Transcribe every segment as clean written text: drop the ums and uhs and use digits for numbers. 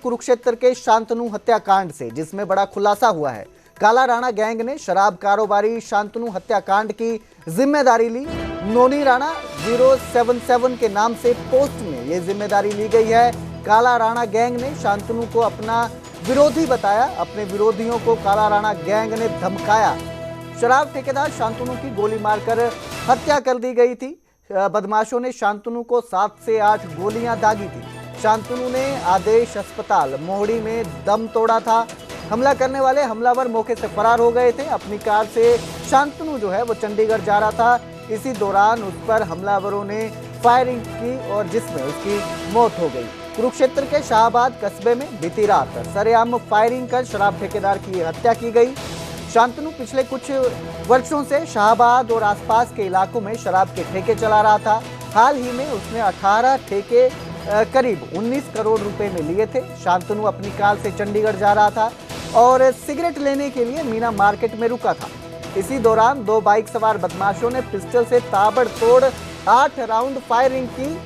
कुरुक्षेत्र के शांतनु हत्याकांड से, जिसमें बड़ा खुलासा हुआ है। काला राणा गैंग ने शराब कारोबारी शांतनु हत्याकांड की जिम्मेदारी ली। नोनी राणा 077 के नाम से पोस्ट में ये जिम्मेदारी ली गई है। काला राणा गैंग ने शांतनु को अपना विरोधी बताया। अपने विरोधियों को काला राणा गैंग ने धमकाया। शराब ठेकेदार शांतनु की गोली मारकर हत्या कर दी गई थी। बदमाशों ने शांतनु को 7 से 8 गोलियां दागी थी। शांतनु ने आदेश अस्पताल मोहड़ी में दम तोड़ा था। हमला करने वाले हमलावर मौके से फरार हो गए थे। अपनी कार से शांतनु जो है वो चंडीगढ़ जा रहा था। इसी दौरान उस पर हमलावरों ने फायरिंग की और जिसमें उसकी मौत हो गई। कुरुक्षेत्र के शाहबाद कस्बे में बीती रात सरेआम फायरिंग कर शराब ठेकेदार की हत्या की गई। शांतनु पिछले कुछ वर्षों से शाहबाद और आसपास के इलाकों में शराब के ठेके चला रहा था। हाल ही में उसने 18 ठेके करीब 19 करोड़ रुपए में लिए थे। शांतनु अपनी कार से चंडीगढ़ जा रहा था और सिगरेट लेने के लिए मीना मार्केट में रुका था। इसी दौरान 2 बाइक सवार बदमाशों ने पिस्टल से ताबड़तोड़ 8 राउंड फायरिंग की,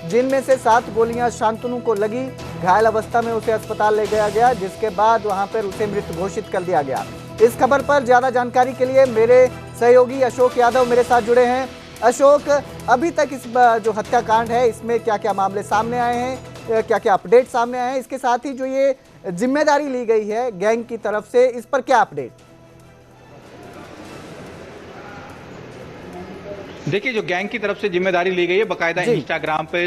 जिनमें से 7 गोलियां शांतनु को लगी। घायल अवस्था में उसे अस्पताल ले जाया गया, जिसके बाद वहां पर उसे मृत घोषित कर दिया गया। इस खबर पर ज्यादा जानकारी के लिए मेरे सहयोगी अशोक यादव मेरे साथ जुड़े हैं। अशोक, अभी तक इस जो हत्याकांड है इसमें क्या क्या मामले सामने आए हैं, क्या क्या अपडेट सामने आए हैं? इसके साथ ही जो ये जिम्मेदारी ली गई है गैंग की तरफ से, इस पर क्या अपडेट? देखिए, जो गैंग की तरफ से जिम्मेदारी ली गई है, बाकायदा इंस्टाग्राम पे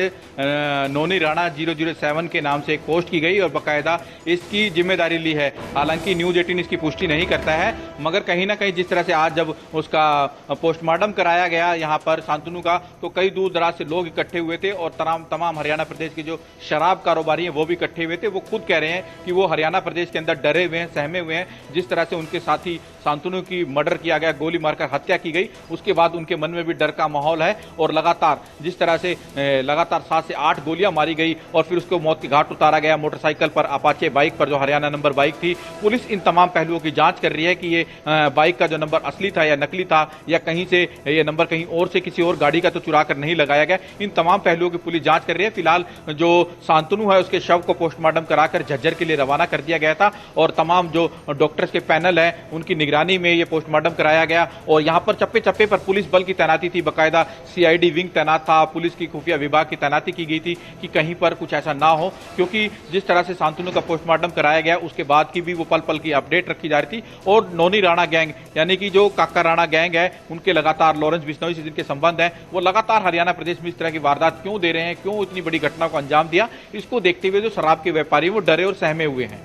नोनी राणा 007 के नाम से एक पोस्ट की गई और बाकायदा इसकी जिम्मेदारी ली है। हालांकि न्यूज़ 18 इसकी पुष्टि नहीं करता है, मगर कहीं ना कहीं जिस तरह से आज जब उसका पोस्टमार्टम कराया गया यहाँ पर शांतनु का, तो कई दूर दराज से लोग इकट्ठे हुए थे और तमाम हरियाणा प्रदेश के जो शराब कारोबारी हैं वो भी इकट्ठे हुए थे। वो खुद कह रहे हैं कि वो हरियाणा प्रदेश के अंदर डरे हुए हैं, सहमे हुए हैं। जिस तरह से उनके साथी शांतनु की मर्डर किया गया, गोली मारकर हत्या की गई, उसके बाद उनके मन में भी डर का माहौल है। और लगातार जिस तरह से लगातार 7 से 8 गोलियां मारी गई और फिर उसको मौत की घाट उतारा गया मोटरसाइकिल पर, अपाचे बाइक पर, जो हरियाणा नंबर बाइक थी। पुलिस इन तमाम पहलुओं की जांच कर रही है कि ये बाइक का जो नंबर असली था या नकली था, या कहीं से ये नंबर कहीं और से किसी और गाड़ी का तो चुरा कर नहीं लगाया गया। इन तमाम पहलुओं की पुलिस जांच कर रही है। फिलहाल जो शांतनु है उसके शव को पोस्टमार्टम कराकर झज्जर के लिए रवाना कर दिया गया था और तमाम जो डॉक्टर्स के पैनल है उनकी निगरानी में ये पोस्टमार्टम कराया गया। और यहां पर चप्पे चप्पे पर पुलिस बल की तैनाती थी, बाकायदा सीआईडी विंग तैनात था, पुलिस की खुफिया विभाग की तैनाती की गई थी कि कहीं पर कुछ ऐसा ना हो। क्योंकि जिस तरह से शांतनु का पोस्टमार्टम कराया गया उसके बाद की भी वो पल पल की अपडेट रखी जा रही थी। और नोनी राणा गैंग यानी कि जो काका राणा गैंग है, उनके लगातार लॉरेंस बिश्नोई से जिनके संबंध है, वो लगातार हरियाणा प्रदेश में इस तरह की वारदात क्यों दे रहे हैं, क्यों इतनी बड़ी घटना को अंजाम दिया, इसको देखते हुए जो शराब के व्यापारी वो डरे और सहमे हुए हैं।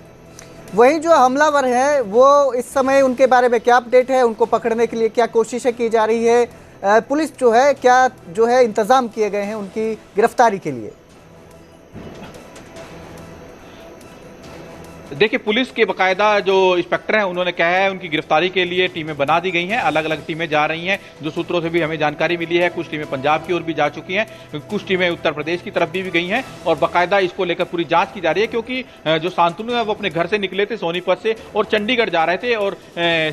वही जो हमलावर है वो इस समय उनके बारे में क्या अपडेट है? उनको पकड़ने के लिए क्या कोशिशें की जा रही है? पुलिस जो है क्या जो है इंतजाम किए गए हैं उनकी गिरफ्तारी के लिए? देखिए, पुलिस के बाकायदा जो इंस्पेक्टर हैं उन्होंने कहा है उनकी गिरफ्तारी के लिए टीमें बना दी गई हैं। अलग अलग टीमें जा रही हैं, जो सूत्रों से भी हमें जानकारी मिली है। कुछ टीमें पंजाब की ओर भी जा चुकी हैं, कुछ टीमें उत्तर प्रदेश की तरफ भी गई हैं और बाकायदा इसको लेकर पूरी जांच की जा रही है। क्योंकि जो शांतनु है वो अपने घर से निकले थे सोनीपत से और चंडीगढ़ जा रहे थे और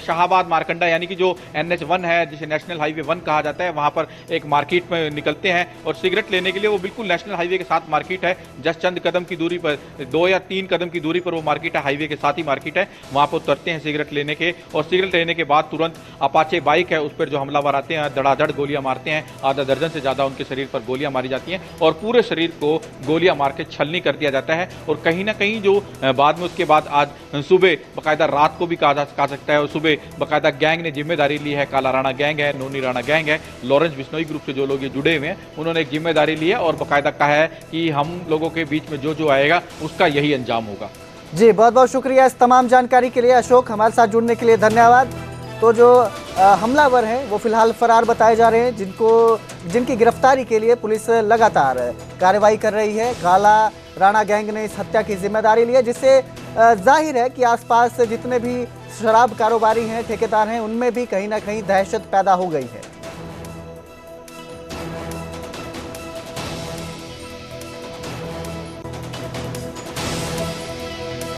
शाहबाद मारकंडा यानी कि जो NH1 है, जिसे नेशनल हाईवे 1 कहा जाता है, वहां पर एक मार्केट में निकलते हैं और सिगरेट लेने के लिए। वो बिल्कुल नेशनल हाईवे के साथ मार्केट है, जस्ट चंद कदम की दूरी पर, 2 या 3 कदम की दूरी पर वो मार्केट, हाईवे के साथ ही मार्केट है। वहां पर उतरते हैं सिगरेट लेने के और सिगरेट लेने के बाद तुरंत अपाचे बाइक है उस पर जो हमलावर आते हैं धड़ाधड़ गोलियां मारते हैं। आधा दर्जन से ज्यादा उनके शरीर पर गोलियां मारी जाती हैं और पूरे शरीर को गोलियां मार के छलनी कर दिया जाता है। और कहीं ना कहीं जो बाद में उसके बाद आज सुबह, बाकायदा रात को भी कहा सकता है, और सुबह बाकायदा गैंग ने जिम्मेदारी ली है। काला राणा गैंग है, नोनी राणा गैंग है, लॉरेंस बिश्नोई ग्रुप से जो लोग ये जुड़े हुए हैं, उन्होंने एक जिम्मेदारी ली है और बाकायदा कहा है कि हम लोगों के बीच में जो आएगा उसका यही अंजाम होगा। जी, बहुत बहुत शुक्रिया इस तमाम जानकारी के लिए अशोक, हमारे साथ जुड़ने के लिए धन्यवाद। तो जो हमलावर हैं वो फिलहाल फरार बताए जा रहे हैं, जिनकी गिरफ्तारी के लिए पुलिस लगातार कार्रवाई कर रही है। काला राणा गैंग ने इस हत्या की जिम्मेदारी ली है, जिससे जाहिर है कि आसपास जितने भी शराब कारोबारी हैं, ठेकेदार हैं, उनमें भी कहीं ना कहीं दहशत पैदा हो गई है।